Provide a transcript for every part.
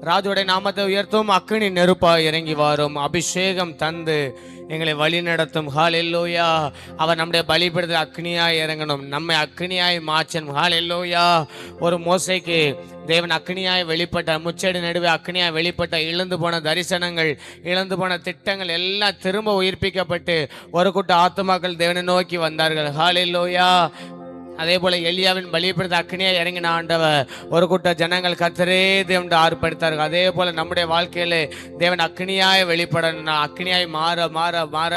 ராஜோடைய நாமத்தை உயர்த்தும். அக்கினி நெருப்பாய் இறங்கி வரும். அபிஷேகம் தந்து எங்களை வழி நடத்தும். ஹல்லேலூயா. அவர் நம்முடைய பலிபீடத்தில் அக்னியாய் இறங்கணும், நம்மை அக்னியாய் மாற்றணும். ஹல்லேலூயா. ஒரு மோசேக்கு தேவன் அக்னியாய் வெளிப்பட்ட, முச்செடி நடுவே அக்னியாய் வெளிப்பட்ட, இழந்து போன தரிசனங்கள், இழந்து போன திட்டங்கள் எல்லாம் திரும்ப உயிர்ப்பிக்கப்பட்டு ஒரு கூட்ட ஆத்துமாக்கள் தேவனை நோக்கி வந்தார்கள். ஹல்லேலூயா. அதே போல எலியாவின் பலிபீடத்தில் அக்னியாய் இறங்கின ஆண்டவர் ஒரு கூட்ட ஜனங்கள் கர்த்தரே தேவன் ஆர்ப்பரித்தார்கள். அதே போல நம்முடைய வாழ்க்கையில தேவன் அக்னியாய் வெளிப்படணும், அக்னியாய் மாற மாற மாற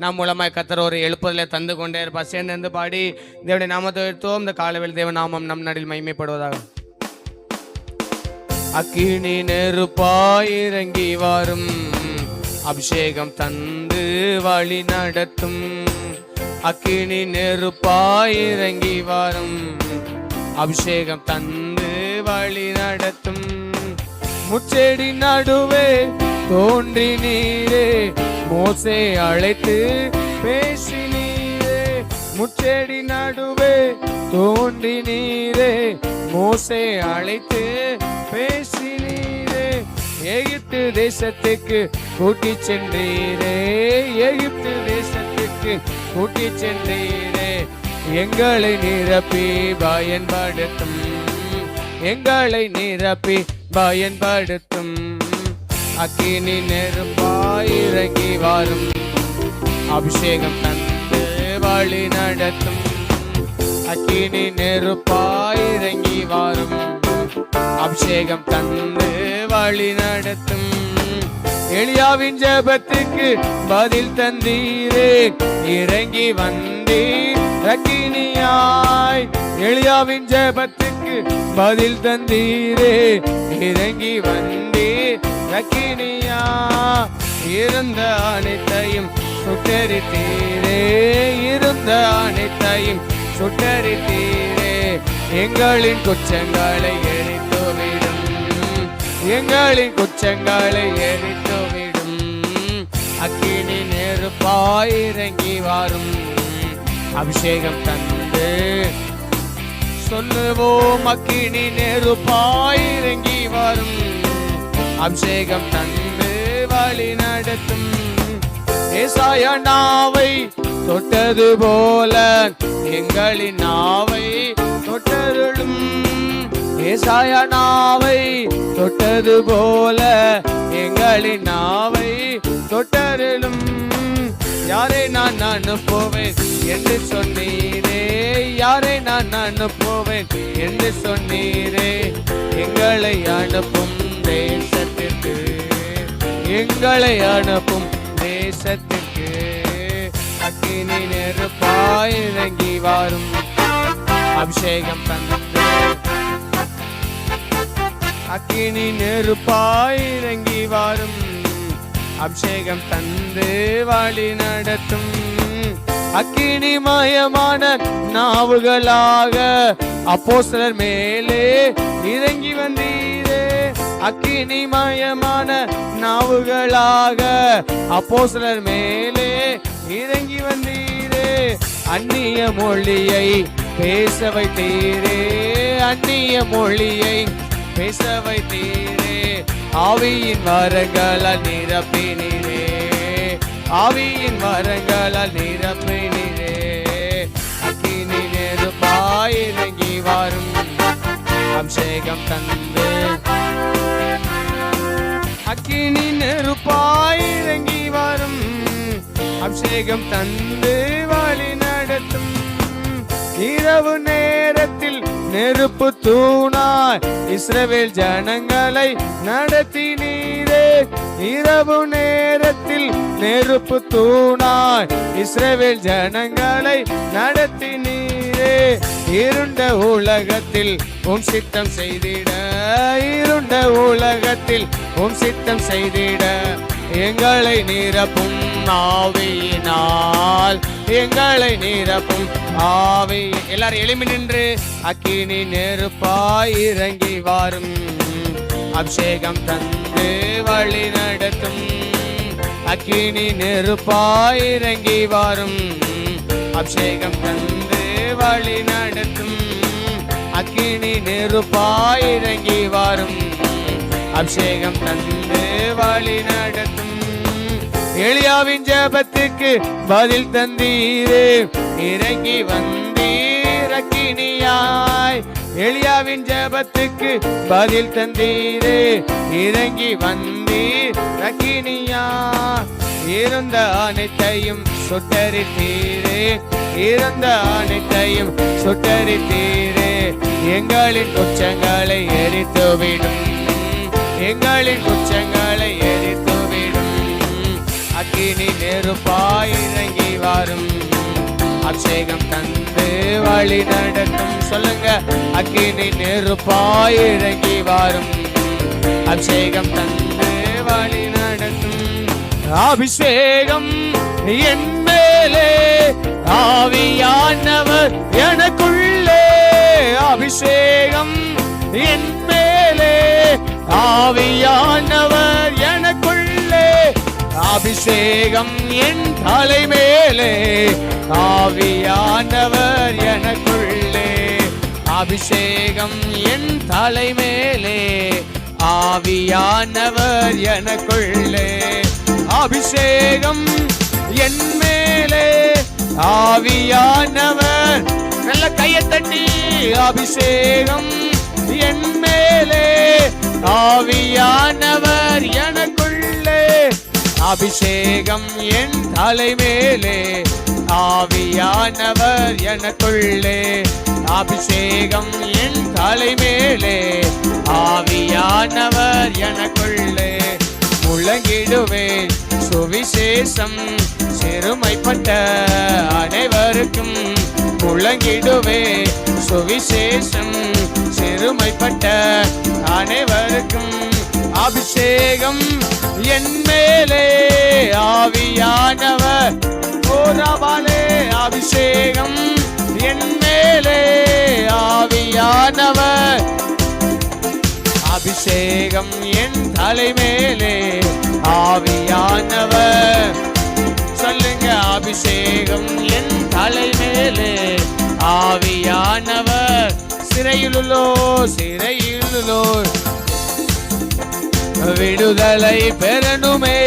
நம் மூலமாய் கர்த்தர் ஒரு எழுப்புதலை தந்து கொண்டே இருப்பார். சேர்ந்து பாடி தேவனுடைய நாமத்தை உயர்த்துவோம். இந்த காலவேளை தேவ நாமம் நம் நடுவில் மகிமைப்படுவதாக. அக்கினி நெருப்பாய் இறங்கி வரும், அபிஷேகம் தந்து வழி நடத்தும். அக்கினி நெருப்பாய் இறங்கி வரும், அபிஷேகம் தந்து வழி நடத்தும். முச்செடி நடுவே தோன்றி நீரே, மோசே அழைத்து பேசி நீரே. முச்செடி நடுவே தோன்றி நீரே, மோசே அழைத்து பேசி நீரே. எகிப்து தேசத்துக்கு கூட்டி சென்றீரே, எகிப்து தேசத்துக்கு கூட்டி சென்றீரே. எங்களை நிரப்பி பயன்படுத்தும், எங்களை நிரப்பி பயன்படுத்தும். அக்கினி நெருப்பாய் இறங்கி வரும், அபிஷேகம் தந்து வழி நடத்தும். அக்கினி நெருப்பாய் இறங்கி வரும், அபிஷேகம் தந்து வழி நடத்தும். எலியாவின் ஜெபத்துக்கு பதில் தந்தீரே, இறங்கி வந்தீர் அக்கினியாய். எலியாவின் ஜெபத்துக்கு பதில் தந்தீரே, இறங்கி வந்தீர் அக்கினியா. இருந்த அனைத்தையும் சுட்டரித்தீரே, இருந்த அனைத்தையும் சுட்டரித்தீரே. எங்களின் குற்றங்களை எரித்துவிடும், எங்களின் குற்றங்களை எரித்துவிடும். அக்கினி நெருப்பாய் இறங்கி வரும், அபிஷேகம் தந்து சொல்லுவோம். அக்கினி நெருப்பாய் இறங்கி வரும், அபிஷேகம் தந்து வழி நடத்தும். ஏசாயா நாவை தொட்டது போல எங்களின் நாவை தொட்டருளும். ஏசாயா நாவை தொட்டது போல எங்களின் நாவை தொட்டருளும். யாரை நான் அனுப்புவேன் என்று சொன்னீரே, யாரை நான் அனுப்புவேன் என்று சொன்னீரே. எங்களை அனுப்பும் தேசத்திற்கு, எங்களை அனுப்பும் தேசத்திற்கு. அக்கினி நெருப்பாய் இறங்கி வரும், அபிஷேகம் தந்து. அக்கினி நெருப்பாய் இறங்கி வரும், அபிஷேகம் தந்து வழி நடத்தும். அக்கினி மயமான நாவுகளாக அப்போஸ்தலர் மேலே இறங்கி வந்தீரே. அக்கினி மயமான நாவுகளாக அப்போஸ்தலர் மேலே இறங்கி வந்தீரே. அந்நிய மொழியை பேச வைத்தீரே, அந்நிய மொழியை பேச வைத்தீரே. ஆவியின் வரங்களால் நிரப்பினீரே, ஆவியின் வரங்களால் நிரப்பினீரே. அக்கினி நெருப்பாய் இறங்கி வரும், அபிஷேகம் தந்து. அக்கினி நெருப்பாய் இறங்கி வரும், அபிஷேகம் தந்து வழி நடத்தும். இரவு நேரத்தில் நெருப்பு தூணாய் இஸ்ரவேல் ஜனங்களை நடத்தினீரே. இரவு நேரத்தில் நெருப்பு தூணாய் இஸ்ரவேல் ஜனங்களை நடத்தினீரே. இருண்ட உலகத்தில் உம் சித்தம் செய்திட, இருண்ட உலகத்தில் உம் சித்தம் செய்திட. எங்களை நிரப்பும் ஆவியினால், எங்களை நிரப்பும் ஆவி. எல்லாரும் எழும்பி நின்று அக்கினி நெருப்பாய் இறங்கி வரும், அபிஷேகம் தந்து வழி நடத்தும். அக்கினி நெருப்பாய் இறங்கி வரும், அபிஷேகம் தந்து வழி நடத்தும். அக்கினி நெருப்பாய் இறங்கி வரும், அபிஷேகம் தந்து வழி நடத்தும். எலியாவின் ஜெபத்துக்கு பதில் தந்தீரே, இறங்கி வந்தீர் அக்கினியாய். எலியாவின் ஜெபத்துக்கு பதில் தந்தீரே, இறங்கி வந்தீர் அக்கினியாய். இருந்த அனைத்தையும் சுட்டரித்தீரே, இருந்த அனைத்தையும் சுட்டரித்தீரே. எங்களின் குற்றங்களை எரித்துவிடும், எங்களின் குற்றங்களை எரித்துவிடும். அக்கினி நெருப்பாய் இறங்கி வரும், அபிஷேகம் தந்து வழி நடத்தும். சொல்லுங்க, அக்கினி நெருப்பாய் இறங்கி வரும், அபிஷேகம் தந்து வழி நடத்தும். அபிஷேகம் என் மேலே, ஆவியானவர் எனக்குள்ளே. அபிஷேகம் என் மேலே, ஆவியானவர் எனக்குள்ளே. அபிஷேகம் என் தலை மேலே, ஆவியானவர் எனக்குள்ளே. அபிஷேகம் என் தலை மேலே, ஆவியானவர் எனக்குள்ளே. அபிஷேகம் என் மேலே, ஆவியானவர். நல்ல கையை தட்டி, அபிஷேகம் என் மேலே, ஆவியானவர் எனக்குள்ளே. அபிஷேகம் என் தலை மேலே, ஆவியானவர் எனக்குள்ளே. அபிஷேகம் என் தலை மேலே, ஆவியானவர் எனக்குள்ளே. முழங்கிடுவேன் சுவிசேஷம் சிறுமைப்பட்ட அனைவருக்கும். முழங்கிடுவே சுவிசேஷம் சிறுமைப்பட்ட அனைவருக்கும். அபிஷேகம் என் மேலே, ஆவியானவர். ஓராபாலே, அபிஷேகம் என் மேலே, ஆவியானவர். அபிஷேகம் என் தலை மேலே, ஆவியானவர். சொல்லுங்க, அபிஷேகம் என் தலை மேலே, ஆவியானவர். சிறையிலுள்ளோ சிறையிலுள்ளோ விடுதலை பெறணுமே.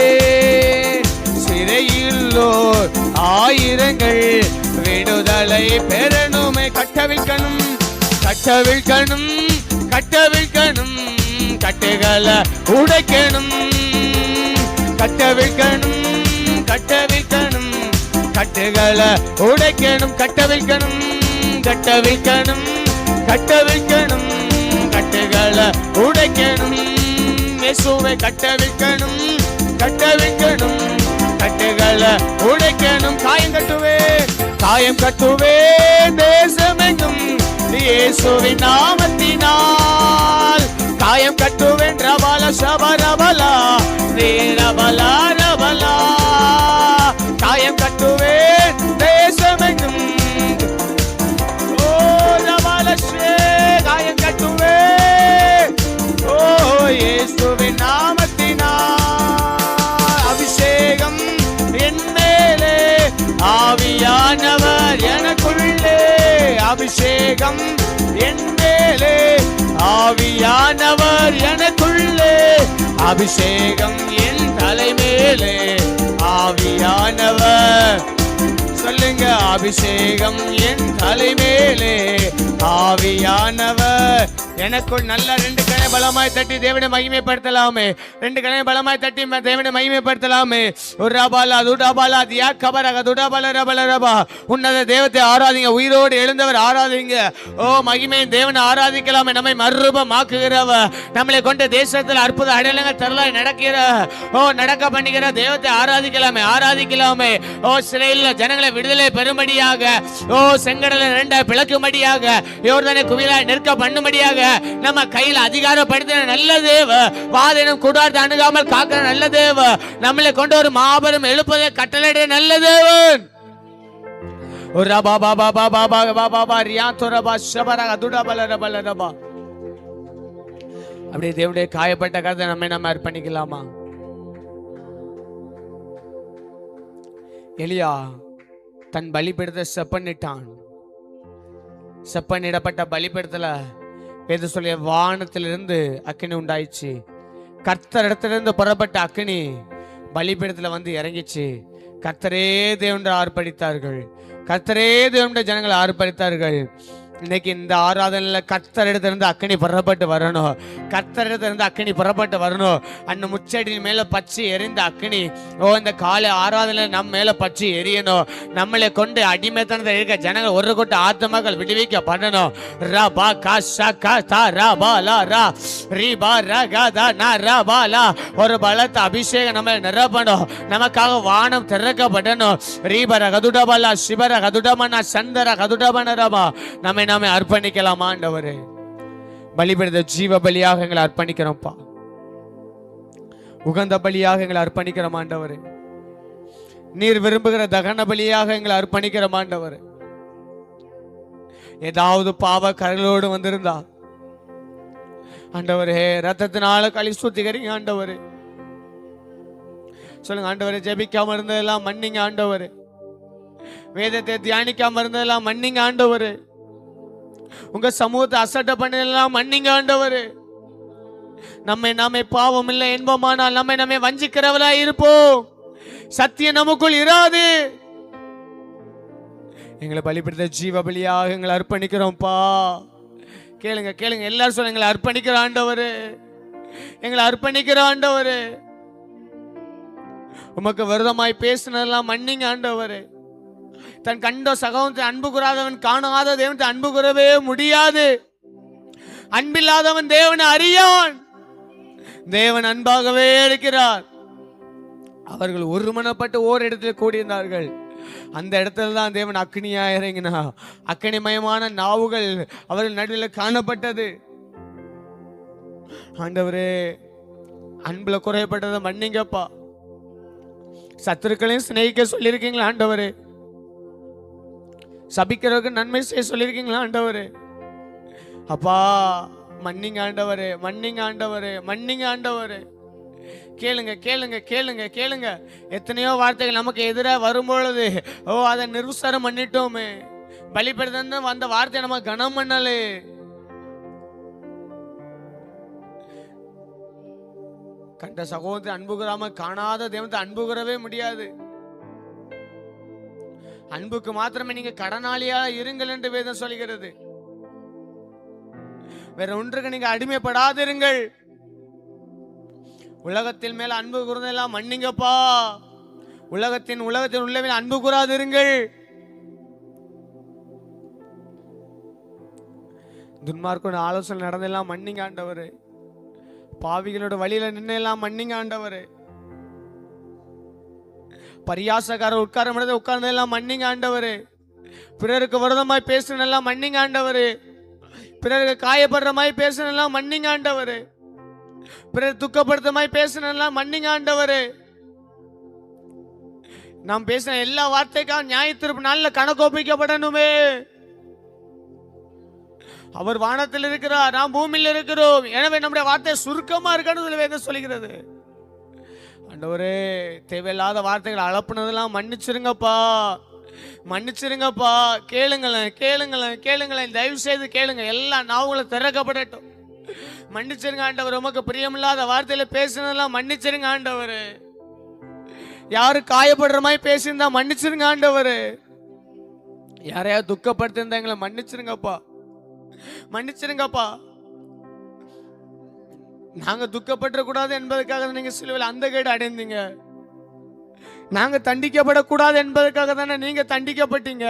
சிறையிலுள்ளோர் ஆயிரங்கள் விடுதலை பெறணுமே. கட்டவிழ்க்கணும், கட்டவிழ்க்கணும், கட்டவிழ்க்கணும். கட்டுகளை உடைக்கணும், கட்டவிழ்க்கணும், கட்டவிழ்க்கணும். கட்டுகளை உடைக்கணும், கட்டவிழ்க்கணும், கட்டவிழ்க்கணும், கட்டவிழ்க்கணும். கட்டுகளை உடைக்கணும். இயேசுவை கட்டவிழ்க்கணும், கட்டவிழ்க்கணும். கட்டுகளை உடைக்கணும். காயம் கட்டுவே, காயம் கட்டுவே தேசமெங்கும் இயேசுவின் நாமத்தினால். காயம் கட்டுவேன் ரபல சபரபலா ரபலா ரபலா. காயம் கட்டுவேன் தேசமெங்கும். ஓ ரபல ஷே, காயம் கட்டுவேன் ஓ இயேசுவின் நாமத்தினால். அபிஷேகம் என் மேலே, ஆவியானவர் எனக்குள்ளே. அபிஷேகம் என் மேலே, ஆவியானவர் எனக்குள்ளே. அபிஷேகம் என் தலை மேலே, ஆவியானவர். சொல்லுங்க, அபிஷேகம் என் தலை மேலே, ஆவியானவர் எனக்குள். நல்ல ரெண்டு கணை பலமாய் தட்டி தேவனை மகிமைப்படுத்தலாமே. ரெண்டு கணை பலமாய் தட்டி தேவனை மகிமைப்படுத்தலாமே. ஒரு ரபாலா துடாபாலா தியா கபரக துடாபால ரபல ரபா. உன்னத தேவத்தை ஆராதிங்க, உயிரோடு எழுந்தவர் ஆராதிங்க. ஓ மகிமை தேவனை ஆராதிக்கலாமே. நம்மை மறுரூபமாக்குகிறவ, நம்மளை கொண்ட தேசத்தில் அற்புத அடையாளங்கள் தரலாய் நடக்கிற, ஓ நடக்க பண்ணுகிற தேவத்தை ஆராதிக்கலாமே, ஆராதிக்கலாமே. ஓ சிறையில் ஜனங்களை விடுதலை பெறும்படியாக, ஓ செங்கடலை ரெண்டாய் பிளக்கும்படியாக, யோர்தானை குவியலாய் நிற்க பண்ணும்படியாக நம்ம கையில் அதிகாரப்படுத்தின நல்ல தேவ. வாதினம் கூடாரத்தை அணுகாமல் காக்கிற நல்ல தேவ. நம்மளை கொண்டு ஒரு மாபெரும் எழுப்பதை கட்டளையிட நல்ல தேவன். அப்படியே தேவனுடைய காயப்பட்ட கருத்தை நம்ம அர்ப்பணிக்கலாமா? எலியா தன் பலிபீடத்தை செப்பனிட்டான். செப்பனிடப்பட்ட பலிபீடத்துல வேத சொல்லிய வானத்திலிருந்து அக்கினி உண்டாயிச்சு. கர்த்தர் இடத்திலிருந்து புறப்பட்ட அக்கினி பலிபீடத்துல வந்து இறங்கிச்சு. கர்த்தரே தேவன் ஆர்ப்பரித்தார்கள். கர்த்தரே தேவனுடைய ஜனங்களை ஆர்ப்பரித்தார்கள். இன்னைக்கு இந்த ஆராதனையில கர்த்தர் இடத்திலிருந்து அக்கினி புறப்பட்டு வரணும். கர்த்தர் இடத்திலிருந்து அக்கினி புறப்பட்டு வரணும். அந்த முச்சடியின் மேல பற்றி எரிந்த அக்கினி இந்த காலை ஆராதனையில நம்ம மேல பற்றி எரியணும். நம்மளை கொண்டு அடிமைத்தனத்தில் இருக்க ஜனங்கள் ஒரு கூட்ட ஆத்மாக்கள் விடுவிக்க பண்ணணும். ரா பா கா ஷா கா தா ரா பா லா ரா ரீ பா ரா கா தா நா ரா பா லா. ஒரு பலத்த அபிஷேகம் நம்ம நிரப்பணும். நமக்காக வானம் திறக்கப்படணும். ரீபர கதுடபலா சிவர கதுடமனா சந்தர கதுடபனரமா. நம்ம நாமே அர்ப்பணிக்கலாம். ஆண்டவரே, பலிபீடத்தை ஜீவ பலியாக எங்களை அர்ப்பணிக்கிறோம்ப்பா. உகந்த பலியாக எங்களை அர்ப்பணிக்கிறோம் ஆண்டவரே. நீர் விரும்புகிற தகன பலியாக எங்களை அர்ப்பணிக்கிறோம் ஆண்டவரே. ஏதாவது பாவ கரைகளோடு வந்திருந்தா ஆண்டவரே, ரத்தத்தினால களி சுத்திகரிங்க ஆண்டவரே. சொல்லுங்க ஆண்டவரே. ஜெபிக்காம இருந்ததெல்லாம் மன்னிங்க ஆண்டவரே. வேதத்தை தியானிக்காம இருந்ததெல்லாம் மன்னிங்க ஆண்டவரே. உங்க சமூகத்தை அசட்டை பண்ணலாம் மன்னிங்க ஆண்டவரே. நாமே பாவம் இல்லை என்போமானால் நம்மை வஞ்சிக்கிறவளா இருப்போம். சத்தியம் நமக்குள் இராது. எங்களை பலிபீடத்தை ஜீவ பலியாக எங்களை அர்ப்பணிக்கிறோம்ப்பா. கேளுங்க கேளுங்க எல்லாரும் சொல்ல, எங்களை அர்ப்பணிக்கிற ஆண்டவரே, எங்களை அர்ப்பணிக்கிற ஆண்டவரே. உமக்கு விரோதமாய் பேசினதெல்லாம் மன்னிங்க ஆண்டவரே. தன் கண்ட சகோதரன் அன்பு கூறாதவன் காணாத தேவன் அன்பு கூறவே முடியாது. அன்பில்லாதவன் தேவனை அறியான். தேவன் அன்பாகவே இருக்கிறார். அவர்கள் ஒருமனப்பட்டு ஓர் இடத்தில் கூடியிருந்தார்கள். அந்த இடத்துல தான் தேவன் அக்னியா இறங்கினா. அக்னிமயமான நாவுகள் அவர்கள் நடுவில் காணப்பட்டது. ஆண்டவரே, அன்புல குறையப்பட்டதை மன்னிங்கப்பா. சத்துருக்களையும் சிநேகிக்க சொல்லியிருக்கீங்களா ஆண்டவரே? சபிக்கிறவருக்கு நன்மை செய்ய சொல்லியிருக்கீங்களா ஆண்டவரே? அப்பா மன்னிங்க ஆண்டவரே, மன்னிங்க ஆண்டவரே, மன்னிங்க ஆண்டவரே. கேளுங்க கேளுங்க கேளுங்க கேளுங்க. எத்தனையோ வார்த்தைகள் நமக்கு எதிராக வரும்பொழுது அதை நிர்வசாரம் பண்ணிட்டோமே. பலிபீடத்துல வந்த வார்த்தை நம்ம கனம் பண்ணலே. கண்ட சகோதரத்தை அன்பு கூறாம காணாத தேவத்தை அன்பு கூறவே முடியாது. அன்புக்கு மாத்திரமே நீங்க கடனாளியா இருங்கள் என்று வேதம் சொல்கிறது. வேற ஒன்றுக்கு நீங்க அடிமைப்படாதிருங்கள். உலகத்தின் மேல அன்பு கூர்ந்தெல்லாம் மன்னிங்கப்பா. உலகத்தின் உள்ளவே அன்பு கூறாதிருங்கள். துன்மார்க்கோட ஆலோசனை நடந்தெல்லாம் மன்னிங்க ஆண்டவரே. பாவிகளோட வழியில நின்று எல்லாம் மன்னிங்க ஆண்டவரே. பரியாசக்காரர் உட்கார உட்கார்ந்தெல்லாம் மன்னிங்க ஆண்டவரே. பிறருக்கு விரோதமாய் பேசுனெல்லாம் மன்னிங்க ஆண்டவரே. பிறருக்கு காயப்படுற மாதிரி பேசுனெல்லாம் மன்னிங்க ஆண்டவரே. பிறர் துக்கப்படுத்த மாதிரி பேசுனெல்லாம் மன்னிங்க ஆண்டவரே. நாம் பேசின எல்லா வார்த்தைக்காக நியாய தீர்ப்பு நாளில் கணக்கொப்பிக்கப்படணுமே. அவர் வானத்தில் இருக்கிறார், நாம் பூமியில் இருக்கிறோம். எனவே நம்முடைய வார்த்தை சுருக்கமா இருக்கணும் வேதம் சொல்லுகிறது. ஆண்டவரே, தேவையில்லாத வார்த்தைகள் அளப்புனதெல்லாம் மன்னிச்சிருங்கப்பா, மன்னிச்சிருங்கப்பா. கேளுங்களேன் கேளுங்களேன் கேளுங்களேன், தயவு செய்து கேளுங்க. எல்லா நாவுகளும் திறக்கப்படட்டும். மன்னிச்சிருங்க ஆண்டவர். உமக்கு பிரியமில்லாத வார்த்தையில பேசுனதெல்லாம் மன்னிச்சிருங்க ஆண்டவர். யாரு காயப்படுற மாதிரி பேசியிருந்தா மன்னிச்சிருங்க ஆண்டவர். யாரையாவது துக்கப்படுத்திருந்தா எங்களை மன்னிச்சிருங்கப்பா, மன்னிச்சிருங்கப்பா. நாங்க துக்கப்பட கூடாது என்பதற்காக நீங்க சிலுவையில் அந்த கேடு அடைந்தீங்க. நாங்க தண்டிக்கப்படக்கூடாது என்பதற்காக தானே நீங்க தண்டிக்கப்பட்டீங்க.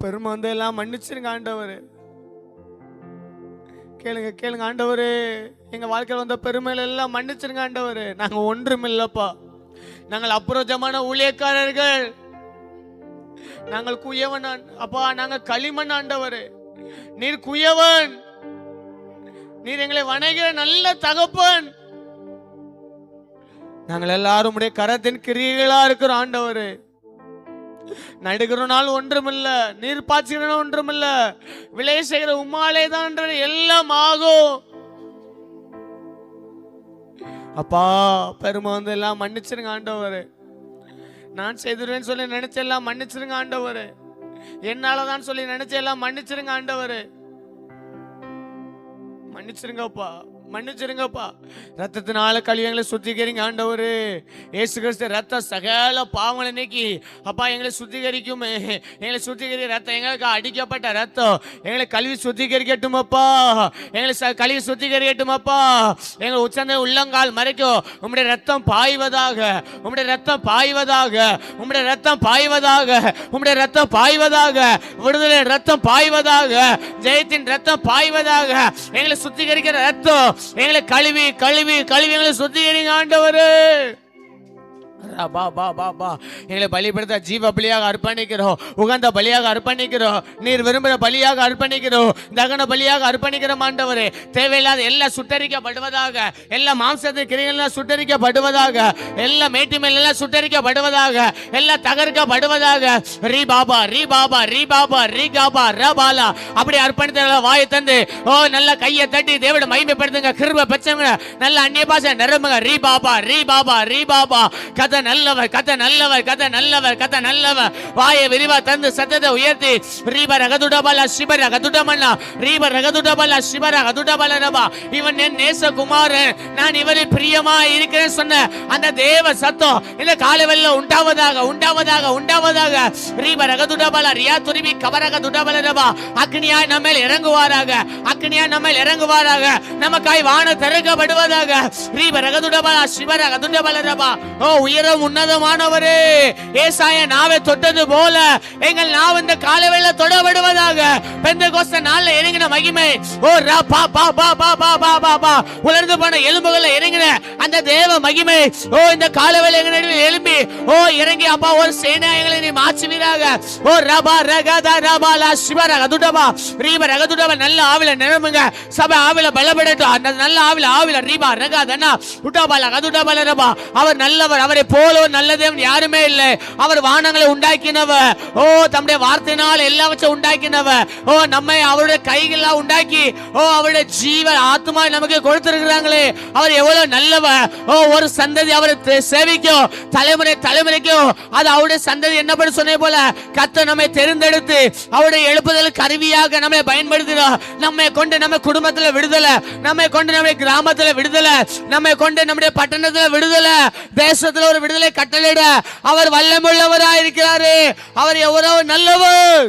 பெருமை வந்து எல்லாம் மன்னிச்சிருங்க ஆண்டவர். கேளுங்க கேளுங்க ஆண்டவரே, எங்க வாழ்க்கையில் வந்த பெருமையில எல்லாம் மன்னிச்சிருங்க ஆண்டவரே. நாங்க ஒன்றும் இல்லப்பா. நாங்கள் அப்புறஜமான ஊழியக்காரர்கள். நாங்கள் குயவன் அப்பா. நாங்க களிமண் ஆண்டவரே. நீர் குயவன். நீர் எங்களை வணங்குகிற நல்ல தகப்பன். நாங்கள் எல்லாரும் உடைய கரத்தின் கிரியைகளா இருக்கிறோம் ஆண்டவரே. நடுகிற நாள் ஒன்றுமில்ல, நீர் பாய்ச்சுகிற ஒன்றுமில்ல, விலை செய்கிற உம்மாலே தான் எல்லாம் ஆகும். அப்பா, பெருமை வந்து எல்லாம் மன்னிச்சிருங்க ஆண்டவரே. நான் செய்திருவேன்னு சொல்லி நினைச்செல்லாம் மன்னிச்சிருங்க ஆண்டவரே. என்னாலதான் சொல்லி நினைச்செல்லாம் மன்னிச்சிருங்க ஆண்டவரே. மன்னிச்சிருங்கப்பா, மன்னிச்சிருங்கப்பா. ரத்தத்தினால கழுவி சுத்திகரிங்க ஆண்டவரு. இயேசு கிறிஸ்து ரத்தம் சகல பாவங்களை நீக்கி அப்பா எங்களை சுத்திகரிக்கும். எங்களை சுத்திகரி ரத்தம், எங்களுக்கு அடிக்கப்பட்ட ரத்தம் எங்களை கழுவி சுத்திகரிக்கட்டும் அப்பா. எங்களை கழுவி சுத்திகரிக்கட்டும் அப்பா. எங்கள் உச்சந்த உள்ளங்கால் மறைக்கும் உம்முடைய ரத்தம் பாய்வதாக, உம்முடைய ரத்தம் பாய்வதாக, உம்முடைய ரத்தம் பாய்வதாக, உம்முடைய ரத்தம் பாய்வதாக, விடுதலை ரத்தம் பாய்வதாக, ஜெயத்தின் ரத்தம் பாய்வதாக. எங்களை சுத்திகரிக்கிற ரத்தம் எங்களை கழுவி கழுவி கழுவி எங்களை சுத்திகரிங்க ஆண்டவரே. எங்களை பலிபடுத்த ஜீவ பலியாக அர்ப்பணிக்கிறோம், உகந்த பலியாக அர்ப்பணிக்கிறோம், நீர் விரும்புகிற பலியாக அர்ப்பணிக்கிறோம், தகன பலியாக அர்ப்பணிக்கிறோம் ஆண்டவரே. தேவையில்லாத எல்லாம் சுட்டரிக்கப்படுவதாக, எல்லா மாம்சத்தின் கிரியெல்லாம் சுட்டரிக்கப்படுவதாக, எல்லா மேட்டிமையில் எல்லாம் சுட்டரிக்கப்படுவதாக, எல்லாம் தகர்க்கப்படுவதாக. ரீ பாபா ரீ பாபா ரீ பாபா ரீ காபா ரபாலா அப்படி அர்ப்பணித்த வாயை தந்து நல்ல கையை தட்டி தேவனை மகிமைப்படுத்துங்க. கிருபை பெற்றவங்க நல்ல அந்நிய பாஷை நிரம்புங்க. ரீ பாபா ரீ பாபா ரீ பாபா. கதை நல்லவர், கதை நல்லவர், கதை நல்லவர், கதை நல்லவர். வாயை விரிவா தந்து சத்தத்தை உயர்த்தி ரீப ரகதுடபல சிபர ரகதுடமன்னா ரீப ரகதுடபல சிபர ரகதுடபல ரபா. இவன் என் நேசகுமாரன், நான் இவரில் பிரியமா இருக்கிறேன் சொன்ன அந்த தேவ சத்தம் இந்த காலைவெல்ல உண்டாவதாக உண்டாவதாக உண்டாவதாக. ரீப ரகதுடபல ரியா துரிபி கவரகதுடபல ரபா. அக்னியாய் நம்மேல் இறங்குவாராக, அக்னியாய் நம்மேல் இறங்குவாராக. நமக்காய் வான திறக்கப்படுவதாக. ரீப ரகதுடபல சிபர ரகதுடபல ரபா. ஓ உயரம் உன்னதமானவரே, ஏசாயா நாவை தொட்டது போல எங்கள் நாவு இந்த காலைவேளை தொடப்படுவதாக. பெந்தெகோஸ்தே நாள்ல இறங்கின மகிமை, ஓ ரா பா பா பா பா பா பா பா பா உலர்ந்து போன எலும்புகளை இறங்கின அந்த தேவ மகிமை, ஓ இந்த காலைவேளை எங்க நடுவில் எழும்பி ஓ இறங்கி அப்பா ஒரு சேனாயங்களை நீ மாற்றுவீராக. ஓ ரபா ரகதா ரபாலா சிவர ரகதுடபா ரீப ரகதுடபா. நல்ல ஆவில நிரம்புங்க, சபை ஆவில பலப்படட்டும். அந்த நல்ல ஆவில ஆவில ரீபா ரகதனா உடபாலா ரகதுடபா ரபா. அவர் நல்லவர், அவரை போல நல்ல தேவன் யாருமே இல்லை. அவர் வானங்களை உண்டாக்கினவர், ஓ தம்முடைய வார்த்தையினால் எல்லாவற்றையும் உண்டாக்கினவர். ஓ நம்மை அவருடைய கைகளால் உண்டாக்கி ஓ அவருடைய ஜீவ ஆத்மா நமக்கு கொடுத்திருக்கிறாங்களே, அவர் எவ்வளவு நல்லவர். ஓ ஒரு சந்ததி அவரை சேவிக்கும், தலைமுறை தலைமுறைக்கும் அது அவருடைய சந்ததி என்னப்படி சொன்ன போல கர்த்தர் நம்மை தெரிந்தெடுத்து அவருடைய எழுப்புதல் கருவியாக நம்மை பயன்படுத்தினார். நம்மை கொண்டு நம்ம குடும்பத்துல விடுதலை, நம்மை கொண்டு நம்முடைய கிராமத்துல விடுதலை, நம்மை கொண்டு நம்முடைய பட்டணத்துல விடுதலை, தேசத்துல ஒரு விடுதலை கட்டளையிட அவர் வல்லமுள்ளவராய் இருக்கிறாரே. அவர் எவ்வளவு நல்லவர்.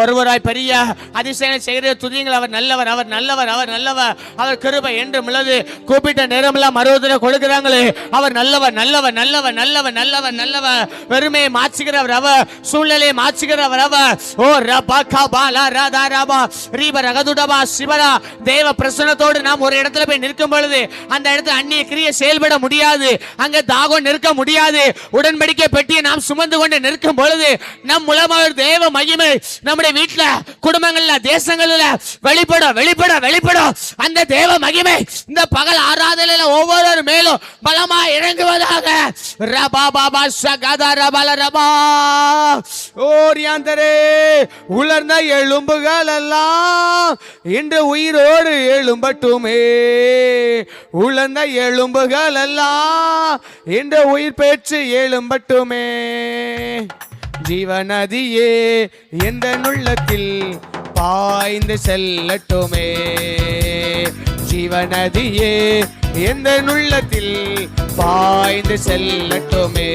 ஒருவராய் பெரிய அதிசயம் செய்கிற துதியுங்கள். அவர் நல்லவர், அவர் நல்லவர், அவர் நல்லவர். அவர் கிருபை என்றும் உள்ளது. கூப்பிட்ட நேரமெல்லாம் மறுவதில கொடுக்கிறாங்களே, அவர் நல்லவர் நல்லவர் நல்லவர் நல்லவர் நல்லவர் நல்லவர். வெறுமையை மாற்றுகிறவர் அவர், சூழ்நிலையை மாற்றுகிறவர் அவர். ஓ ரபா கபாலா ராதா ரபா ரீப ரகதுடபா சிவரா. தேவ பிரசன்னத்தோடு நாம் ஒரு இடத்துல போய் நிற்கும் பொழுது அந்த இடத்துல அந்நிய கிரியை செயல்பட முடியாது, அங்க தாகம் நிற்க முடியாது. உடன்படிக்கை பெட்டியை நாம் சுமந்து கொண்டு நிற்கும் பொழுது நம் மூலமாக தேவ மகிமை நம்முடைய வீட்டுல, குடும்பங்கள்ல, தேசங்கள்ல வெளிப்பட வெளிப்பட வெளிப்படும். அந்த தேவ மகிமை இந்த பகல் ஆராதனையில ஒவ்வொரு மேலும் பலமா இறங்குவதாக. ரபா பாபா சகதா ரபல ரபா. ஓரியாந்தரே உலர்ந்த எலும்புகள் எல்லாம் இன்று உயிரோடு எழும்பட்டுமே. உலர்ந்த எலும்புகள் எல்லாம் இன்று உயிர் பெற்று எழும்பட்டுமே. ஜீவநதியே எந்த உள்ளத்தில் பாய்ந்து செல்லட்டுமே. ஜீவநதியே எந்த உள்ளத்தில் பாய்ந்து செல்லட்டுமே.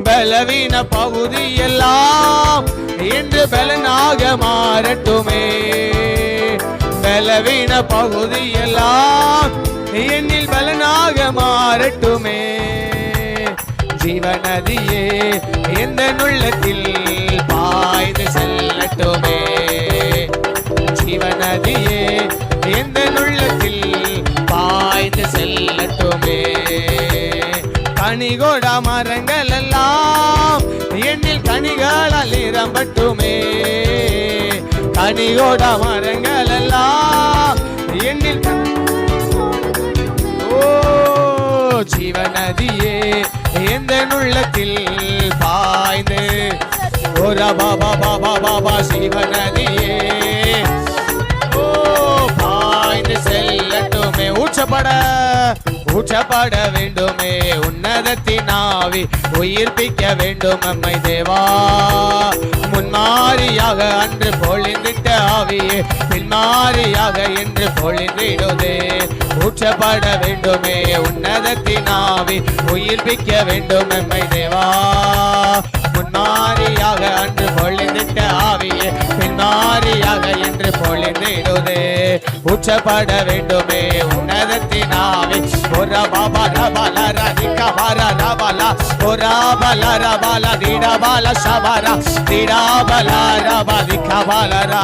பலவீன பகுதி எல்லாம் இன்று பலனாக மாறட்டுமே. பலவீன பகுதி எல்லாம் என்னில் பலனாக மாறட்டுமே. ஜீவநதியே எந்த உள்ளத்தில் பாய்ந்து செல்லட்டுமே. ஜீவநதியே எந்த உள்ளத்தில் பாய்ந்து செல்லட்டுமே. கனிகொட மரங்கள் எல்லாம் என்னில் கனிகளால் நிரம்பட்டுமே. கனிகொட மரங்கள் எல்லாம் என்னில் ஜீவநதியே எந்த உள்ளத்தில் பாய்ந்து ஓரா பாபா பாபா பாபா ஜீவநதியே ஓ பாய்ந்து செல்லட்டுமே. ஊற்றப்பட வேண்டுமே. உன்னதத்தின் ஆவி உயிர்ப்பிக்க வேண்டும் நம்மை தேவா. முன்மா முன்மாரியாக அன்று பொழிந்திட்ட ஆவியே பின்மாரியாக என்று பொழிந்திடுதே. ஊற்றப்பட வேண்டுமே உன்னதத்தின் ஆவி, உயிர்ப்பிக்க வேண்டும் எம்மை தேவா. முன்மாரியாக அன்று பொழிந்திட்ட ஆவியே பின்மாரியாக என்று பொழிந்திடுதே. ஊற்றப்பட வேண்டுமே உன்னதத்தின் ஆவி. ஒரா பாபா ரபாலா ரதிகா பாரா ரபாலா ஒரா பலா ரபாலா தீடா பாலா ஷபாரா தீடா பலா ரபாதிகா பாலரா.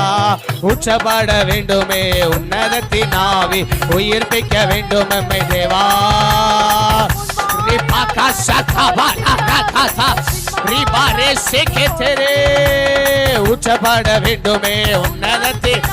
ஊற்றப்பட வேண்டுமே உன்னதத்தின் ஆவி, உயிர்ப்பிக்க வேண்டும் எம்மை தேவா. ரிபாகா ஷகா பாலா ரகாதா ரிபாரே சேகேதரே. ஊற்றப்பட வேண்டுமே உன்னதத்தின்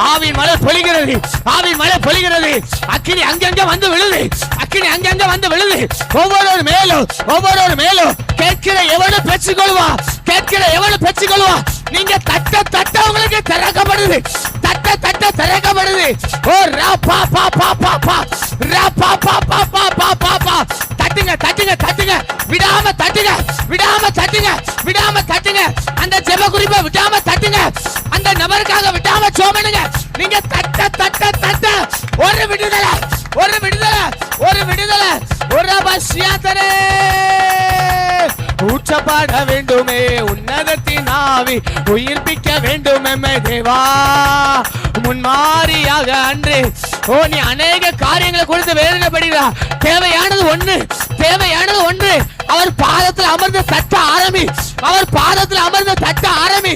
ஆவின் மழை பொழிகிறது, ஆவின் மழை பொழிகிறது. அக்கினி அங்கங்க வந்து விழுது, அக்கினி அங்கங்க வந்து விழுது. ஒவ்வொரு மேலும் ஒவ்வொரு மேலும் கேட்கிற எவனும் பெற்றுக்கொள்வா, கேட்கிற எவனும் பெற்றுக்கொள்வா. நீங்க தட்ட தட்ட உங்களுக்கு திறக்கப்படுது, தட்ட தட்ட திறக்கப்படுது. ஓ ரா பா பா பா பா பா ரா பா பா பா பா பா பா பா. தட்டுங்க தட்டுங்க தட்டுங்க, விடாம தட்டுங்க, விடாம தட்டுங்க, விடாம தட்டுங்க. அந்த ஜெப குறிப்பை விடாம தட்டுங்க, அந்த நபருக்காக விடாம சோமனுங்க. நீங்க தட்ட தட்ட தட்ட ஒரு விடுதலை, ஒரு விடுதலை, ஒரு விடுதலை. ஒரு பசியாதரே. ஊற்றப்பட வேண்டுமே உன்னதத்தின் ஆவி, உயிர்ப்பிக்க வேண்டும் எம்மை தேவா. முன்மாரியாக அன்று ஓ நீ அநேக காரியங்களை குறித்து வேதனைப்படுகிறா. தேவையானது ஒன்று, தேவையானது ஒன்று. அவர் பாதத்தில் அமர்ந்து தட்ட ஆரம்பி, அவர் பாதத்தில் அமர்ந்து தட்ட ஆரம்பி.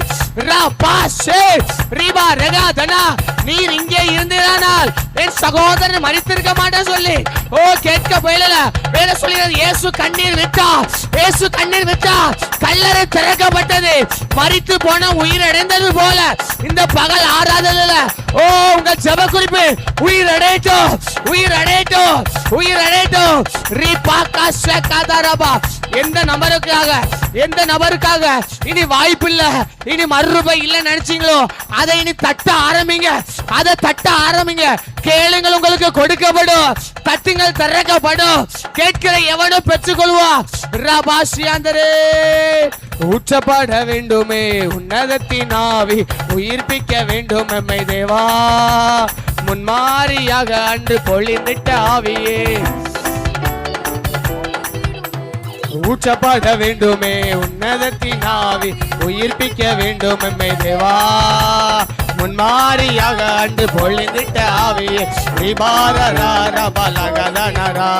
நீர் இங்கே இருந்தீரானால் என் சகோதரன் மரித்திருக்க மாட்டேன் சொல்லி ஓ கேட்க போயில வேற சொல்லுகிறது. இயேசு கண்ணீர் விட்டா, இயேசு கண்ணீர் விட்டா, கல்லறை திறக்கப்பட்டது. மரித்து போன உயிர் அடைந்தது போல இந்த பகல் ஆராதனையில ஓ உங்க ஜெப குறிப்பு உயிர் அடையட்டும், உயிர் அடையட்டும், உயிர் அடையட்டும். எந்த நபருக்காக, எந்த நபருக்காக இனி வாய்ப்பு இல்ல, இனி மறுரூபாய் இல்ல நினைச்சீங்களோ அதை இனி தட்ட ஆரம்பிங்க, அதை தட்ட ஆரம்பிங்க. கேளுங்கள் உங்களுக்கு கொடுக்கப்படும், தட்டுங்கள் திறக்கப்படும். கேட்கிற எவனும் பெற்றுக்கொள்வா. ரபாசியாந்தரே. ஊற்றப்பட வேண்டுமே உன்னதத்தின் ஆவி, உயிர்ப்பிக்க வேண்டும் எம்மை தேவா. முன்மாரியாக அன்று பொழிந்திட்ட ஆவியே ஊற்றப்பட வேண்டுமே உன்னதத்தின் ஆவி, உயிர்ப்பிக்க வேண்டும் எம்மை தேவா. முன்மாரியாக அன்று பொழிந்திட்ட ஆவியே ரிபாரரபலகதனரா.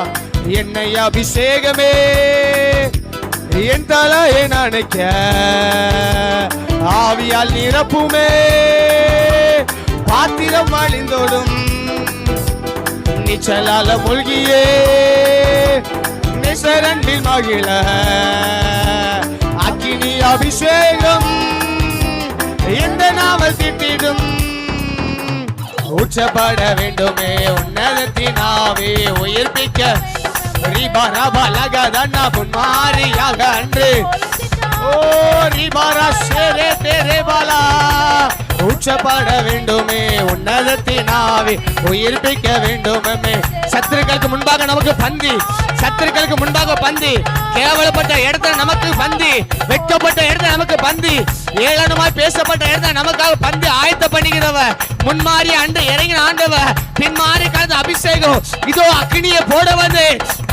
என்னை அபிஷேகமே என் தலையை நனைக்க ஆவியால் நிரப்புமே. பாத்திரம் அழிந்தோடும் நீச்சலால மூழ்கியே நேசரண்டில் மகிழ அக்கினி அபிஷேகம் இந்த நாமல் திட்டிடும். ஊற்றப்பட வேண்டுமே உன்னதத்தின் ஆவி, உயிர்ப்பிக்க ரிபரபலகதன முன்மாரியாக அன்று ஓ ரிபரா சேரே தேரே பாலா. ஊற்றப்பட வேண்டுமே உன்னதத்தின் ஆவி, உயிர்ப்பிக்க வேண்டுமே. சத்துருக்களுக்கு முன்பாக நமக்கு பந்தி, சத்துருக்களுக்கு முன்பாக பந்தி. கேவலப்பட்ட இடத்துல நமக்கு பந்தி, வெட்கப்பட்ட இடத்துல நமக்கு பந்தி, ஏளனமாய் பேசப்பட்ட இடத்துல நமக்காக பந்தி ஆயத்த பண்ணுகிறவ. முன்மாறி அன்று இறங்கின ஆண்டவ, பின்மாறி கலந்த அபிஷேகம் இதோ அக்னியை போட வந்து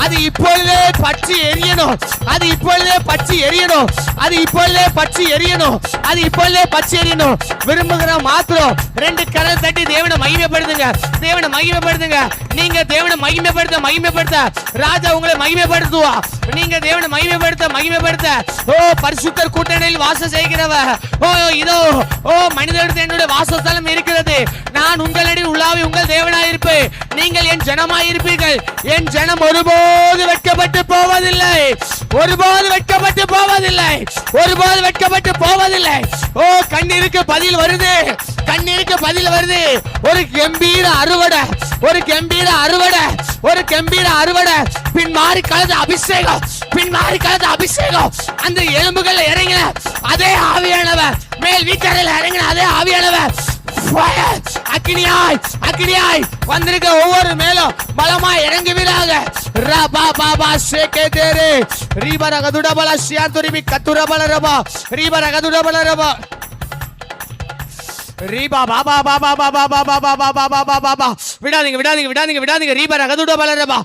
அது இப்பொழுதே பற்றி எரியணும், அது இப்பொழுதே பற்றி எரியணும், அது இப்பொழுதே பற்றி எரியணும், அது இப்பொழுதே பற்றி எரியணும். விரும்புகிற மாத்திரம் ரெண்டு கரம் தட்டி தேவனை மகிமைப்படுத்துங்க, தேவனை மகிமைப்படுத்துங்க. நீங்க தேவனை மகிமைப்படுத்த மகிமைப்படுத்த ராஜா உங்களை மகிமைப்படுத்துவா. நீங்க தேவனை மகிமைப்படுத்த மகிமைப்படுத்த ஓ பரிசுத்தர் கூட்டணியில் வாசம் செய்கிறவ. ஓ இதோ ஓ மனிதர்கள் என்னுடைய வாசஸ்தலம் இருக்கிறது. நான் உங்களிடையே உள்ளாவி உங்கள் தேவனாயிருப்பேன். நீங்கள் என் ஜனமாயிருப்பீர்கள். என் ஜனம் ஒருபோது வெட்கப்பட்டு போவதில்லை, ஒருபோது வெட்கப்பட்டு போவதில்லை, ஒருபோது வெட்கப்பட்டு போவதில்லை. ஓ கண்ணீருக்கு பதில் வருது, கண்ணீருக்கு பதில் வருது. ஒரு கம்பீர அறுவடை, ஒரு கம்பீர அறுவடை, ஒரு கம்பீர அறுவடை. பின்மாறி கலந்த அபிஷேகம், பின்மாறி கலந்த அபிஷேகம். அந்த எலும்புகள் இறங்கின அதே ஆவியானவர், மேல் வீட்டறையில் இறங்கின அதே ஆவியானவர் அக்கினியாய் அக்கினியாய் வந்திருக்க ஒவ்வொரு மேலும் பலமாய் இறங்கி ரபா பாபா ஷேகே தேரே ரீபர கதுடபல ஷியாந்துரிபி கத்துரபல ரபா ரீபர கதுடபல ரபா ரீபா பாபா பாபா பாபா பாபா பாபா பாபா பாபா விடாதீங்க விடாதீங்க விடாதீங்க விடாதீங்க ரீபர கதுடபல ரபா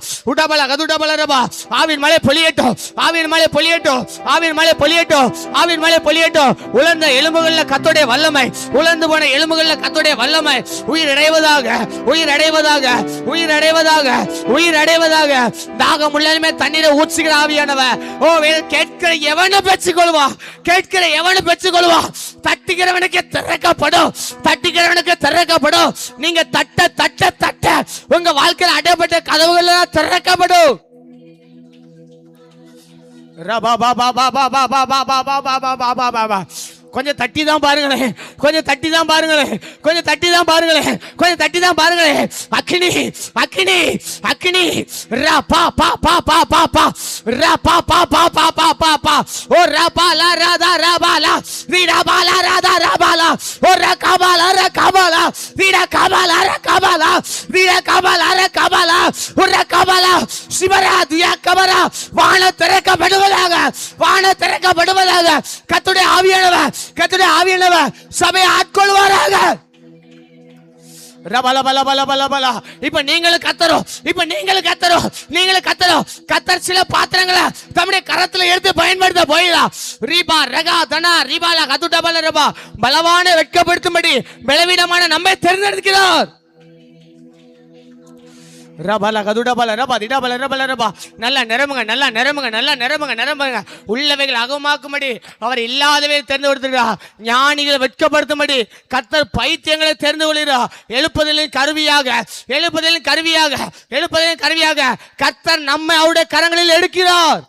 கதுடபல ரபா ஆவின் மழை பொழியட்டும் ஆவின் மழை பொழியட்டும் ஆவின் மழை பொழியட்டும் ஆவின் மழை பொழியட்டும் உலர்ந்த எலும்புகள்ல கர்த்தருடைய வல்லமை உலர்ந்து போன எலும்புகள்ல கர்த்தருடைய வல்லமை உயிர் அடைவதாக உயிர் அடைவதாக உயிர் அடைவதாக உயிர் அடைவதாக தாகம் உள்ளமே தண்ணீரை ஊற்றுகிற ஆவியானவர் ஓ கேட்கிற எவனை பெற்றுக்கொள்வா கேட்கிற எவனை பெற்றுக்கொள்வா தட்டுகிறவனுக்கு திறக்கப்படும் தட்டுகிறவனுக்கு திறக்கப்படும் நீங்க தட்ட தட்ட தட்ட உங்க வாழ்க்கையில் அடைபட்ட கதவுகள் திறக்கப்படும் ரபா பாபா பாபா பாபா பாபா பாபா பாபா பாபா கொஞ்சம் தட்டி தான் பாருங்களேன் கொஞ்சம் தட்டி தான் பாருங்களேன் கொஞ்சம் தட்டி தான் பாருங்களேன் கொஞ்சம் தட்டி தான் பாருங்களேன் அக்னி அக்னி அக்னி ரா பா பா பா பா பா பா ரா பா பா பா பா பா பா பா ஓ ரா பா லா ரா தா ரா பா லா வி ரா பா லா ரா தா ரா பா லா ஓ ரா கா பா லா ரா கா பா லா வி ரா கா பா லா ரா கா பா லா வி ரா கா பா லா ரா கா பா லா ஓ ரா கா பா லா சிவரா தியா கபரா வான திறக்கப்படுவதாக வான திறக்கப்படுவதாக கர்த்தருடைய ஆவியானவர் கர்த்தருடைய ஆவியானவர் சபையை ஆட்கொள்வாராக ரபல பல பல பல பல இப்ப நீங்களும் கத்தரும் இப்ப நீங்களும் கத்தரும் நீங்களும் கத்தரும் கத்தர் சில பாத்திரங்களை தம்முடைய கரத்துல எடுத்து பயன்படுத்த போயிடலாம் ரீபா ரகா தனா ரீபாலா கதுட்ட பல ரபா பலவான வெட்கப்படுத்தும்படி பலவீனமான நம்மை தேர்ந்தெடுக்கிறார் ரபல கதுடபல ரபா திடபல ரபல ரபா நல்லா நிரம்புங்க நல்லா நிரம்புங்க நல்லா நிரம்புங்க நிரம்புங்க உள்ளவைகள் அகமாக்கும்படி அவர் இல்லாதவை தெரிந்து கொடுத்திருக்கிறார் ஞானிகளை வெட்கப்படுத்தும்படி கர்த்தர் பைத்தியங்களை தெரிந்து கொள்கிறார் எழுப்புதலின் கருவியாக எழுப்புதலின் கருவியாக எழுப்புதலின் கருவியாக கர்த்தர் நம்மை அவருடைய கரங்களில் எடுக்கிறார்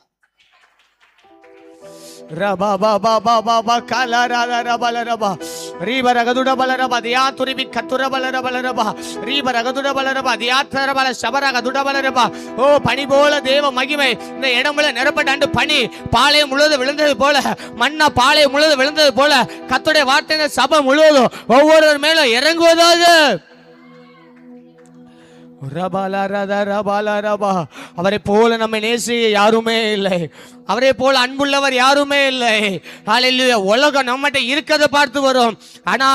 ரபா பாபா பாபா பா காலா ராதா ரபல ரபா ரீபர கதுட பல ரபா தியா துரிபி கத்துர பல ரபல ரபா ரீபர கதுட பல ரபா தியா தர பல சபர கதுட பல ரபா ஓ பனி போல தேவ மகிமை இந்த இடமுல நிரப்பட்டாண்டு பனி பாளையம் முழுவதும் விழுந்தது போல மண்ணா பாளையம் முழுவதும் விழுந்தது போல கர்த்தருடைய வார்த்தை சபை முழுவதும் ஒவ்வொருவர் மேலும் இறங்குவதாக அவரை போல நம்மை நேசிக்க யாருமே இல்லை அவரை போல அன்புள்ளவர் யாருமே இல்லை ஹல்லேலூயா உலகம் நம்மகிட்ட இருக்கிறத பார்த்து வரும் ஆனா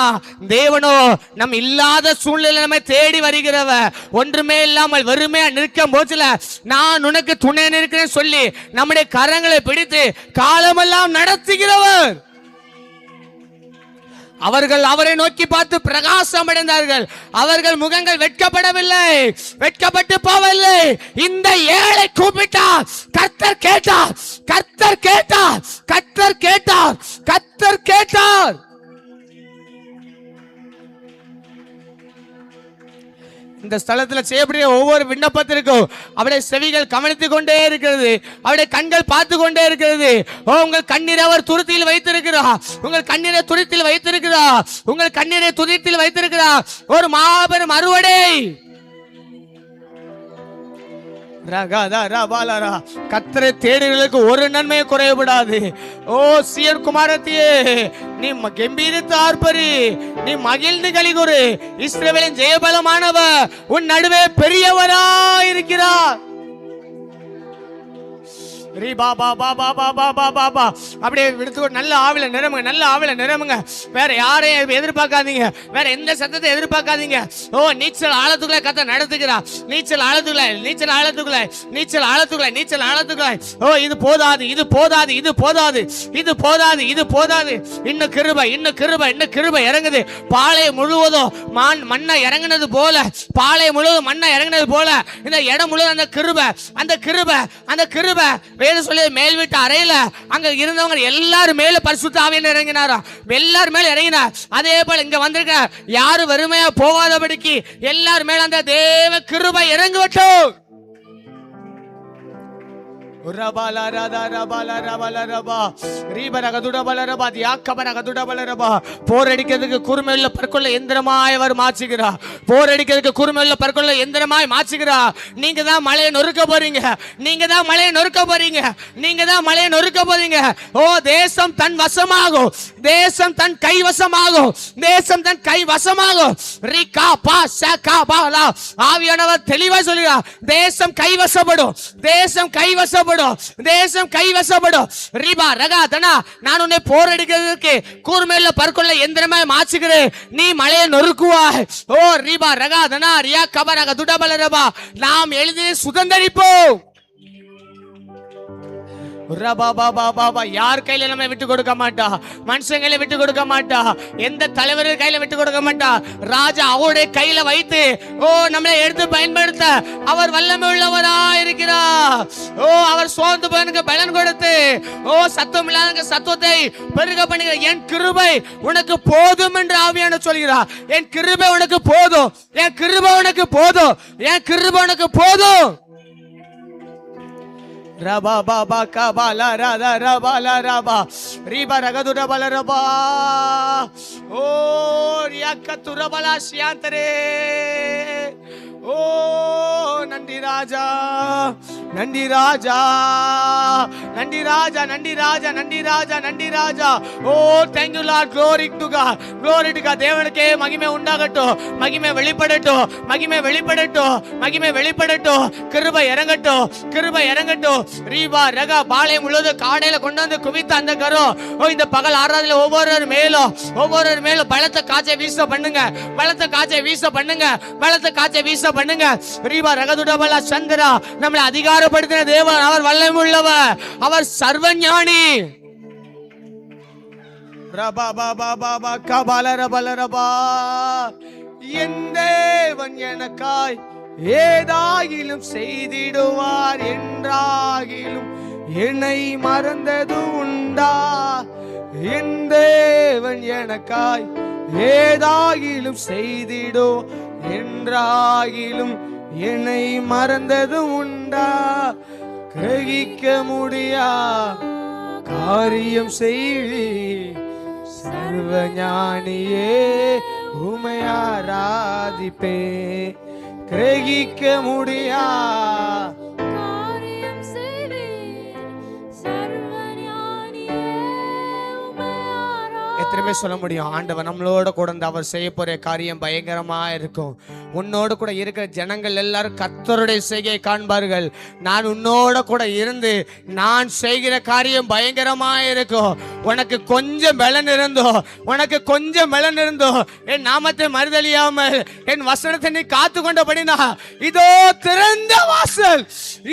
தேவனோ நம் இல்லாத சூழ்நிலை நம்மை தேடி வருகிறவர் ஒன்றுமே இல்லாமல் வெறுமையா நிற்கும் போதுல நான் உனக்கு துணை நிற்கிறேன் சொல்லி நம்முடைய கரங்களை பிடித்து காலமெல்லாம் நடத்துகிறவர் அவர்கள் அவரை நோக்கி பார்த்து பிரகாசம் அடைந்தார்கள் அவர்கள் முகங்கள் வெட்கப்படவில்லை வெட்கப்பட்டு போவதில்லை இந்த ஏழை கூப்பிட்டார் கர்த்தர் கேட்டார் கர்த்தர் கேட்டார் கர்த்தர் கேட்டார் கர்த்தர் கேட்டார் இந்த ஸ்தலத்துல செய்யக்கூடிய ஒவ்வொரு விண்ணப்பத்திற்கும் அவருடைய செவிகள் கவனித்துக் கொண்டே இருக்கிறது அவருடைய கண்கள் பார்த்து கொண்டே இருக்கிறது உங்கள் கண்ணீரை அவர் துருத்தியில் வைத்திருக்கிறார் உங்கள் கண்ணீரை துருத்தியில் வைத்திருக்கிறார் உங்கள் கண்ணீரை துருத்தியில் வைத்திருக்கிறார் ஒரு மாபெரும் அறுவடை கர்த்தரை தேடுகளுக்கு ஒரு நன்மையை குறையப்படாது ஓ சீயோன் குமாரத்தியே நீ கம்பீரித்து ஆர்ப்பரி நீ மகிழ்ந்து கலிகூறு இஸ்ரவேலின் ஜெயபலமானவர் உன் நடுவே பெரியவராய் இருக்கிறார் அப்படியே நல்ல ஆவில நிரம்புங்க நல்ல ஆவில நிரம்புங்க வேற யாரையும் எதிர்பார்க்காதீங்க வேற எந்த சத்தத்தை எதிர்பார்க்காதீங்க ஓ நீச்சல் ஆழத்துக்குள்ள கத்த நடத்துகிறா நீச்சல் ஆழத்துக்குள்ள நீச்சல் ஆழத்துக்குள்ள நீச்சல் ஆழத்துக்குள்ள நீச்சல் ஆழத்துக்குள்ள ஓ இது போதாது இது போதாது இது போதாது இது போதாது இது போதாது இன்னும் கிருபை இன்னும் கிருபை இன்னும் கிருபை இறங்குது பாலை முழுவதும் மண்ணை இறங்கினது போல பாலை முழுவதும் மண்ணை இறங்கினது போல இந்த இடம் முழுவதும் அந்த கிருபை அந்த கிருபை அந்த கிருபை வேதம் சொல்லி மேல் வீட்டு அறையில அங்க இருந்தவங்க எல்லாரும் மேல பரிசுத்த ஆவியானவர் இறங்கினாரா எல்லாரும் மேல இறங்கினார் அதே போல இங்க வந்திருக்க யாரும் வறுமையா போகாதபடிக்கு எல்லாரும் மேல அந்த தேவ கிருபை இறங்கட்டும் போரடிக்கிறதுக்கு குறுமையுள்ள பற்கொள்ள எந்திரமாய் அவர் மாற்றுகிறார். போரடிக்கிறதுக்கு குறுமையுள்ள பற்கொள்ள எந்திரமாய் மாற்றுகிறார். நீங்க தான் மலையை நொறுக்க போறீங்க. நீங்க தான் மலையை நொறுக்க போறீங்க. நீங்க தான் மலையை நொறுக்க போறீங்க. ஓ, தேசம் தன் வசமாகும். தேசம் தன் கைவசமாகும். தேசம் தன் கைவசமாகும். ரிகா பா சகா பாலா. ஆவியானவர் தெளிவா சொல்கிறார், தேசம் கைவசப்படும். தேசம் கைவசப்படும். தேசம் கைவசப்படும். ரிபா ரகா தனா. நான் உன்னை போரடிக்கிறதுக்கு கூர்மையுள்ள பற்கொள்ள எந்திரமாய் மாற்றுகிறேன். நீ மலையை நொறுக்குவாய். ஓ ரிபா ரகா தனா ரியா கபரக துடபல ரபா. நாம் எளிதில் சுதந்தரிப்போம். யார் கையில நம்ம விட்டு கொடுக்க மாட்டா. மனுஷன் கையில விட்டு கொடுக்க மாட்டா. எந்த தலைவர் கையில விட்டு கொடுக்க மாட்டா. ராஜா அவருடைய கையில வைத்து ஓ நம்மளை எடுத்து பயன்படுத்த அவர் வல்லமை உள்ளவரா இருக்கிறார். ஓ, அவர் சோர்ந்து போனதுக்கு பலன் கொடுத்து ஓ சத்தம் இல்லாத சத்தத்தை பெருக பண்ணுகிற என் கிருபை உனக்கு போதும் என்று ஆவியான சொல்கிறார். என் கிருபை உனக்கு போதும். என் கிருபை உனக்கு போதும். என் கிருபை உனக்கு போதும். ரபா பாபா கபாலா ராதா ரபாலா ரபா ரிபா ரகதுர பல ரபா. ஓ ரியாக்கத்துர பலா சியாந்தரே. ஓ நன்றி ராஜா, நன்றி ராஜா, நன்றி ராஜா, நன்றி ராஜா, நன்றி ராஜா, நன்றி ராஜா. Oh thank you lord. glory to God, glory to God. தேவனுக்கே மகிமை உண்டாகட்டும். மகிமை வெளிப்படட்டும். மகிமை வெளிப்படட்டும். மகிமை வெளிப்படட்டும். கிருபை இறங்கட்டும். கிருபை இறங்கட்டும். ரீபா ரகா பாளையம் முழுவதும் காடையில கொண்டு வந்து குவித்த அந்த கரம் ஓ இந்த பகல் ஆராதனையில ஒவ்வொரு மேலும் பலத்த காற்றை வீச பண்ணுங்க. பலத்த காற்றை வீச பண்ணுங்க. பலத்த காற்றை வீச பண்ணுங்க. ரீபா ரகதுடபலா சந்திரா. நம்மளை அதிகாரப்படுத்தின தேவன். அவர் வல்லமை உள்ளவர். அவர் சர்வஞானி. ரபா பாபா பாபா கபால ரபல ரபா. என் தேவன் எனக்காய் ஏதாகிலும் செய்திடுவார். என்றாகிலும் என்னை மறந்தது உண்டா. என் தேவன் எனக்காய் ஏதாகிலும் செய்திடோ. என்றாகிலும் என்னை மறந்தது உண்டா. கிரகிக்க முடியா காரியம் செய்வி சர்வஞானியே உமை ஆராதிப்பே. கிரகிக்க முடியா காரியம் செய்வி சர்வஞானியே உமை ஆராதிப்பே. எத்தனை சொல்ல முடியும்? ஆண்டவர் நம்மளோட கூட அவர் செய்ய போற காரியம் பயங்கரமா இருக்கும். உன்னோடு கூட இருக்கிற ஜனங்கள் எல்லாரும் கர்த்தருடைய செய்கையை காண்பார்கள். நான் உன்னோட கூட இருந்து நான் செய்கிற காரியம் பயங்கரமா இருக்கும். உனக்கு கொஞ்சம் பலன் இருந்தோ, உனக்கு கொஞ்சம் பலன் இருந்தோ, என் நாமத்தை மறுதலியாமல் என் வசனத்தை நீ காத்து கொண்டபடினா இதோ திறந்த வாசல்,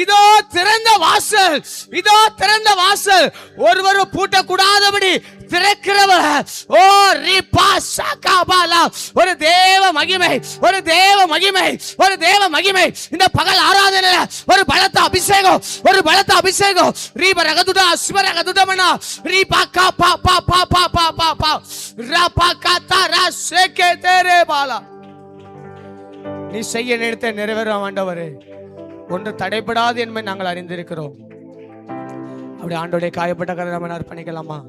இதோ திறந்த வாசல், இதோ திறந்த வாசல். ஒருவரும் பூட்டக்கூடாதபடி திறக்கிறவர். ஓ ரிபா சகாபாலா. ஒரு தேவ மகிமை, ஒரு தேவ மகிமை, ஒரு தேவ மகிமை. இந்த பகல் ஆராதனையில ஒரு பலத்த அபிஷேகம், ஒரு பலத்த அபிஷேகம். ரீப ரகதுடா சிவ ரகதுடமனா ரீபா கா பா பா பா பா பா பா பா ரபா காதா ரசேகே தேரே பாலா. நீ செய்ய நினைத்த நிறைவேறும் ஆண்டவரே. ஒன்று தடைபடாது என்பதை நாங்கள் அறிந்திருக்கிறோம். அப்படி ஆண்டவருடைய காயப்பட்ட கதை நம்ம அர்ப்பணிக்கலாமா?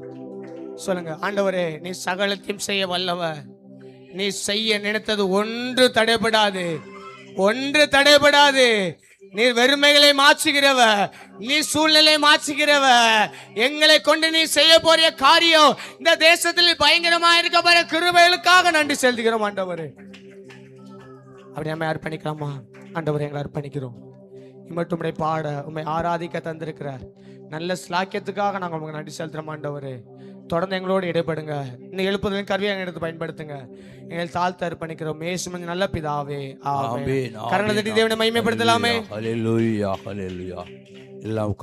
சொல்லுங்க. ஆண்டவரே, நீ சகலத்தையும் செய்ய வல்லவர். நீ செய்ய நினைத்தது ஒன்று தடைபடாது, ஒன்று தடைபடாது. நீ வெறுமைகளை மாற்றுகிறவ, நீ சூழ்நிலை மாற்றுகிறவ. எங்களை கொண்டு நீ செய்ய போறிய காரியம் இந்த தேசத்தில் பயங்கரமா இருக்க போற கிருபைகளுக்காக நன்றி செலுத்துகிறோம் ஆண்டவரே. அப்படி நம்ம அர்ப்பணிக்கலாமா? ஆண்டவரே, எங்களை அர்ப்பணிக்கிறோம். மட்டும் உம்மை பாட, உம்மை ஆராதிக்க தந்திருக்கிறார் நல்ல ஸ்லாக்கியத்துக்காக நாங்கள் உங்களுக்கு நன்றி செலுத்துறோம் ஆண்டவரே. தொடர்ந்து எங்களோடு இடைப்படுங்க. இன்னும் எழுப்புதலின் கருவியை எடுத்து பயன்படுத்துங்க. எங்கள் தாழ்த்த அர்ப்பணிக்கிறோம் இயேசுவின் நல்ல பிதாவே, ஆமென். கரணத்தை தேவனை மகிமைப்படுத்தலாமே. ஹல்லேலூயா, ஹல்லேலூயா. எல்லாம்